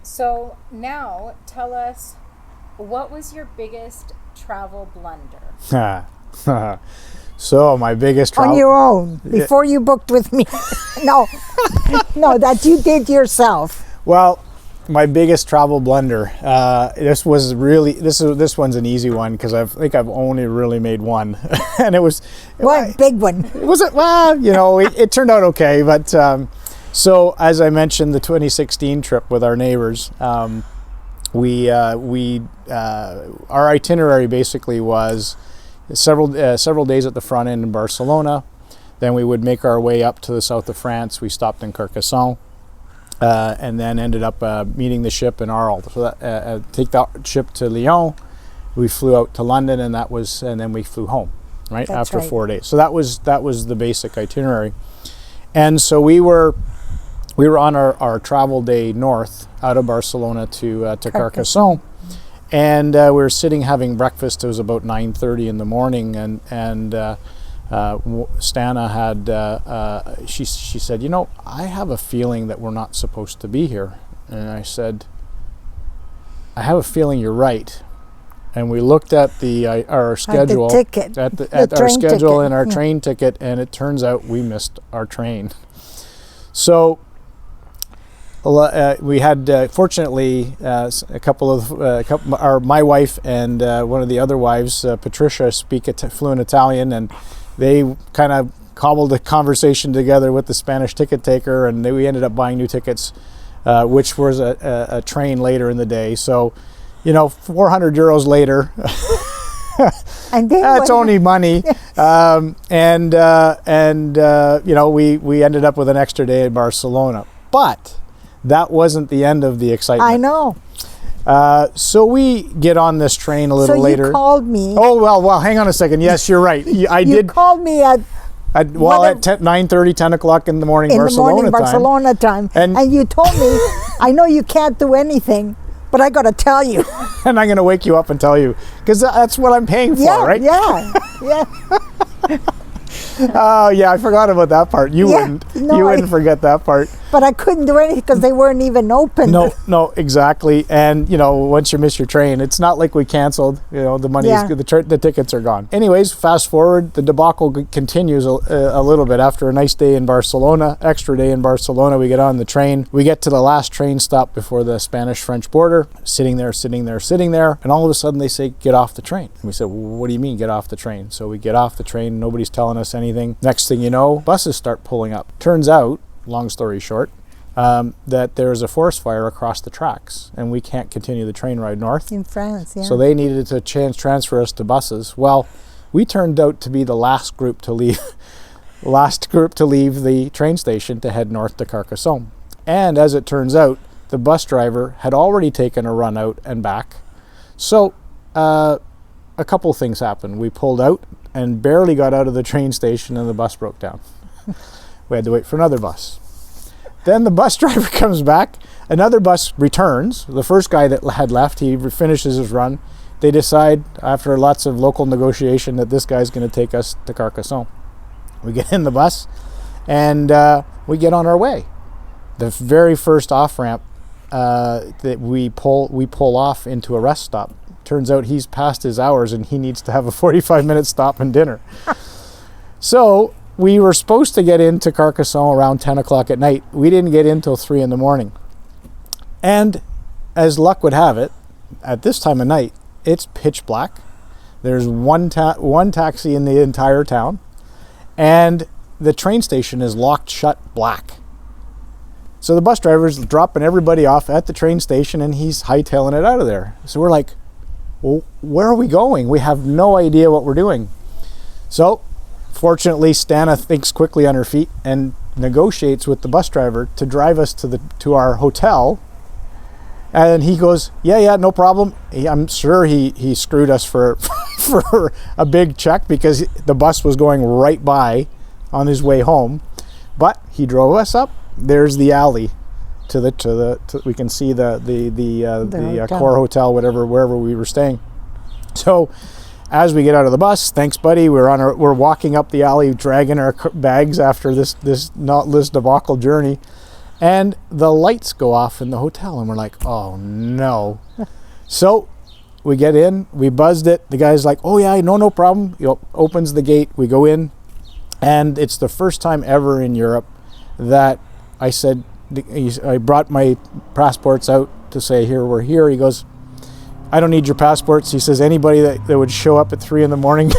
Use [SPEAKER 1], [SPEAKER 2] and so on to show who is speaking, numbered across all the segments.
[SPEAKER 1] So now tell us, what was your biggest travel blunder?
[SPEAKER 2] So my biggest travel...
[SPEAKER 3] On your own, before you booked with me. No, no, that you did yourself.
[SPEAKER 2] Well, my biggest travel blunder. This one's an easy one because I think I've only really made one, and it was
[SPEAKER 3] One big one.
[SPEAKER 2] Was it? Well, it turned out okay. But so as I mentioned, the 2016 trip with our neighbors, our itinerary basically was several days at the front end in Barcelona. Then we would make our way up to the south of France. We stopped in Carcassonne. And then ended up meeting the ship in Arles. So take that ship to Lyon. We flew out to London, and then we flew home, right?
[SPEAKER 3] That's
[SPEAKER 2] after
[SPEAKER 3] right.
[SPEAKER 2] 4 days. So that was the basic itinerary. And so we were on our travel day north out of Barcelona to Carcassonne, and we were sitting having breakfast. It was about 9:30 in the morning, and Stana had, she said, I have a feeling that we're not supposed to be here. And I said, I have a feeling you're right. And we looked at our schedule, at our schedule and our train ticket, and it turns out we missed our train. So we had, fortunately, my wife and one of the other wives, Patricia, speak fluent Italian, and they kind of cobbled a conversation together with the Spanish ticket taker, and we ended up buying new tickets, which was a train later in the day. So, 400 euros later,
[SPEAKER 3] and
[SPEAKER 2] that's only money. We ended up with an extra day in Barcelona. But that wasn't the end of the excitement.
[SPEAKER 3] I know.
[SPEAKER 2] So we get on this train a little later.
[SPEAKER 3] So you called me.
[SPEAKER 2] Oh, well, hang on a second. Yes, you're right. You
[SPEAKER 3] did. called me at
[SPEAKER 2] 9:30, 10 o'clock in the morning,
[SPEAKER 3] Barcelona time. And you told me, I know you can't do anything, but I got to tell you.
[SPEAKER 2] And I'm going to wake you up and tell you, because that's what I'm paying for, right?
[SPEAKER 3] Yeah.
[SPEAKER 2] Oh, yeah, I forgot about that part. You wouldn't. No, you wouldn't forget that part.
[SPEAKER 3] But I couldn't do anything because they weren't even open.
[SPEAKER 2] No, exactly. And, once you miss your train, it's not like we canceled. The money, the tickets are gone. Anyways, fast forward, the debacle continues a little bit. After a nice day in Barcelona, extra day in Barcelona, we get on the train. We get to the last train stop before the Spanish-French border, sitting there. And all of a sudden they say, get off the train. And we said, well, what do you mean, get off the train? So we get off the train. Nobody's telling us anything. Next thing you know, buses start pulling up. Turns out, long story short, that there's a forest fire across the tracks, and we can't continue the train ride north.
[SPEAKER 3] In France, yeah.
[SPEAKER 2] So they needed to transfer us to buses. Well, we turned out to be the last group to leave the train station to head north to Carcassonne. And as it turns out, the bus driver had already taken a run out and back. So a couple things happened. We pulled out and barely got out of the train station, and the bus broke down. We had to wait for another bus. Then the bus driver comes back, another bus returns. The first guy that had left, he finishes his run. They decide, after lots of local negotiation, that this guy's going to take us to Carcassonne. We get in the bus, and we get on our way. The very first off-ramp that we pull off into a rest stop. Turns out he's past his hours, and he needs to have a 45-minute stop and dinner. So we were supposed to get into Carcassonne around 10 o'clock at night. We didn't get in till 3 in the morning. And as luck would have it, at this time of night, it's pitch black. There's one taxi in the entire town, and the train station is locked shut black. So the bus driver's dropping everybody off at the train station, and he's hightailing it out of there. So we're like, well, where are we going? We have no idea what we're doing. So fortunately, Stana thinks quickly on her feet and negotiates with the bus driver to drive us to our hotel. And he goes, yeah, no problem. I'm sure he screwed us for a big check, because the bus was going right by on his way home. But he drove us up. There's the alley we can see the Core Hotel, wherever we were staying. So as we get out of the bus, thanks buddy, we're walking up the alley dragging our bags after this debacle journey, And the lights go off in the hotel, and we're like, oh no. So we get in, we buzzed it. The guy's like, oh yeah, no problem. He opens the gate, we go in, and it's the first time ever in Europe that I said, I brought my passports out to say, here, we're here. He goes, I don't need your passports. He says, anybody that would show up at 3 a.m.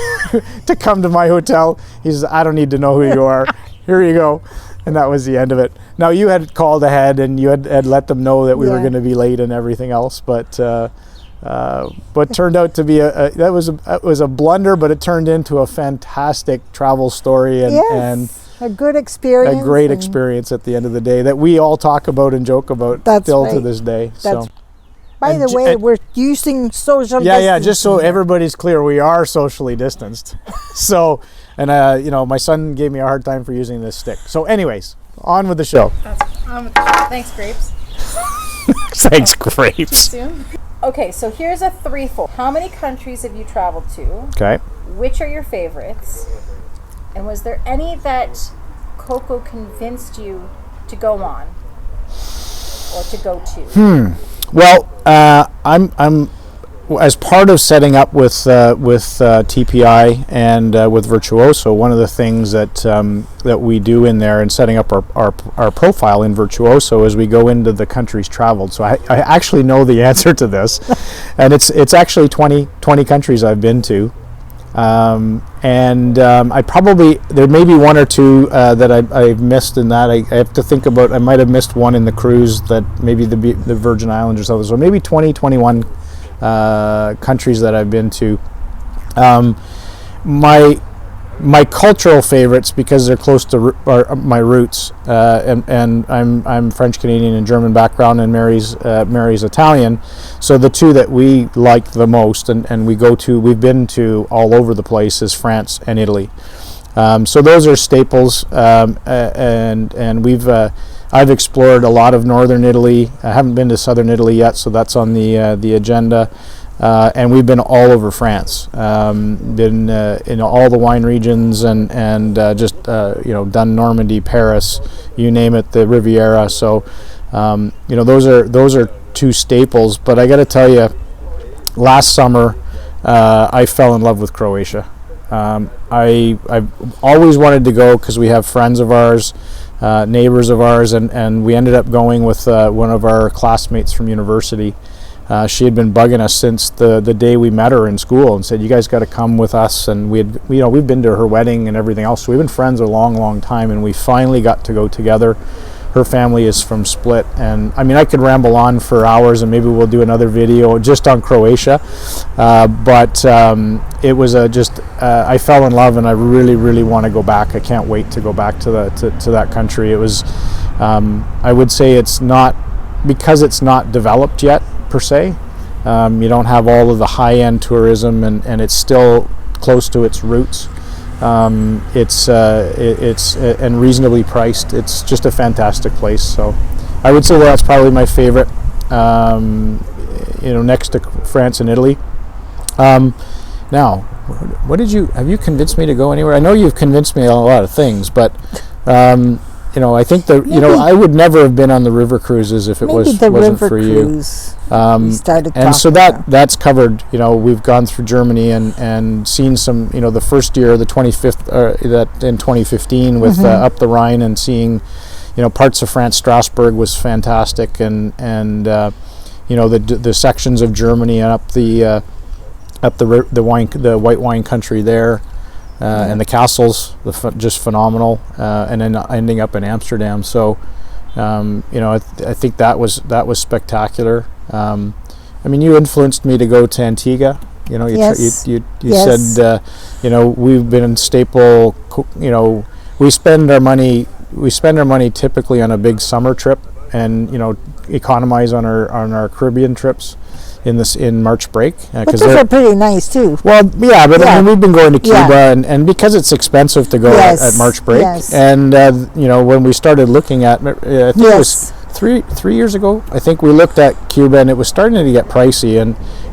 [SPEAKER 2] to come to my hotel, he says, I don't need to know who you are. Here you go. And that was the end of it. Now, you had called ahead and you had let them know that we were going to be late and everything else, but turned out to be that was a blunder, but it turned into a fantastic travel story and
[SPEAKER 3] a good experience.
[SPEAKER 2] A great experience at the end of the day that we all talk about and joke about still to this day.
[SPEAKER 3] By the way, we're using social distancing.
[SPEAKER 2] Yeah, just so everybody's clear, we are socially distanced. So, and my son gave me a hard time for using this stick. So anyways, on with the show.
[SPEAKER 1] Thanks, Grapes.
[SPEAKER 2] Thanks, Grapes.
[SPEAKER 1] Too soon? Okay, so here's a threefold. How many countries have you traveled to?
[SPEAKER 2] Okay.
[SPEAKER 1] Which are your favorites? And was there any that Coco convinced you to go on or to go to?
[SPEAKER 2] Well, I'm as part of setting up with TPI and with Virtuoso. One of the things that we do in there and setting up our profile in Virtuoso is we go into the countries traveled. So I actually know the answer to this, and it's actually 20 countries I've been to. I probably, there may be one or two that I've missed in that. I have to think about, I might have missed one in the cruise, that maybe the Virgin Islands or something. So maybe 21 countries that I've been to. My cultural favorites, because they're close to my roots, and I'm French Canadian and German background, and Mary's Italian. So the two that we like the most, and we've been to all over the place, is France and Italy. So those are staples, and I've explored a lot of northern Italy. I haven't been to southern Italy yet, so that's on the agenda. And we've been all over France, been in all the wine regions, and just done Normandy, Paris, you name it, the Riviera. So those are two staples. But I got to tell you, last summer I fell in love with Croatia. I've always wanted to go because we have friends of ours, neighbors of ours, and we ended up going with one of our classmates from university. She had been bugging us since the day we met her in school and said, you guys got to come with us. And we've been to her wedding and everything else. So we've been friends a long time, and we finally got to go together. Her family is from Split, and I mean, I could ramble on for hours, and maybe we'll do another video just on Croatia. But it was I fell in love, and I really want to go back. I can't wait to go back to that country. It was, I would say, it's not, because it's not developed yet per se. You don't have all of the high-end tourism, and it's still close to its roots. It's and reasonably priced. It's just a fantastic place. So I would say that's probably my favorite, next to France and Italy. Now, have you convinced me to go anywhere? I know you've convinced me on a lot of things, but I think I would never have been on the river cruises if it wasn't for you. And so that's covered. We've gone through Germany and seen some. The first year, the 25th, that in 2015 with up the Rhine, and seeing, parts of France. Strasbourg was fantastic, and the sections of Germany and up the white wine country there. And the castles, just phenomenal, and then ending up in Amsterdam. So, I think that was spectacular. You influenced me to go to Antigua. You said, we've been in staple. We spend our money typically on a big summer trip, and economize on our Caribbean trips in March break,
[SPEAKER 3] because they're pretty nice too.
[SPEAKER 2] Well, yeah, but I mean, we've been going to Cuba, and because it's expensive to go at March break, and when we started looking at, I think it was three years ago, I think we looked at Cuba, and it was starting to get pricey,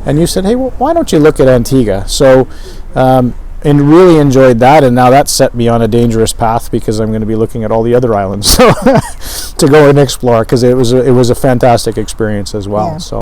[SPEAKER 2] and you said, hey, well, why don't you look at Antigua? So, and really enjoyed that, and now that's set me on a dangerous path, because I'm going to be looking at all the other islands. to go and explore because it was a fantastic experience as well.
[SPEAKER 3] Yeah.
[SPEAKER 2] So.